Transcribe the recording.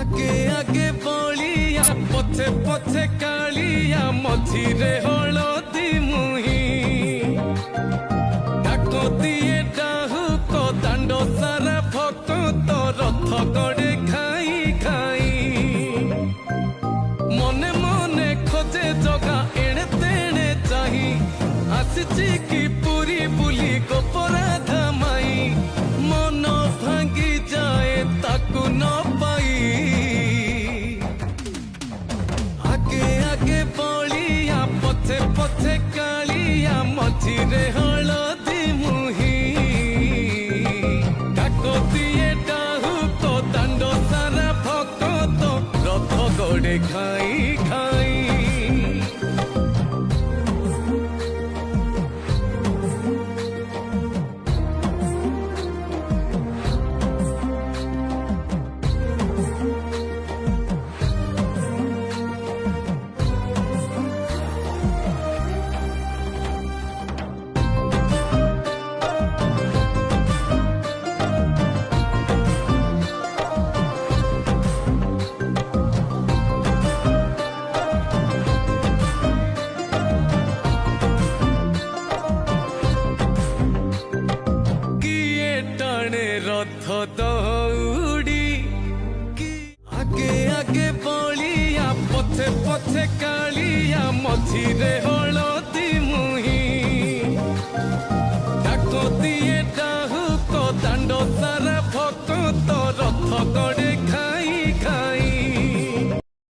आगे आगे बलिया पथे पथे कालिया मझिरे हलदी मुही डाको दिए डाहुक दांड सारा भक्त रथ गड़े खाई खाई मने मने खोजे जगा एणे तेणे चाही आसिची की पूरी बुली गोपराधा माई मन भांगी जाए ताकू न पाई आगे आगे बलिया पथे पथे कालिया मझिरे हलदी मुही डाको दिए डाहुक दांड सारा भक्त रथ गड़े खाई खाई रथ दौड़ी आगे आगे बलिया पथे पथे कालिया मझिरे हलदी मुही डाको दिए डाहुक दांड सारा भक्त रथ गड़े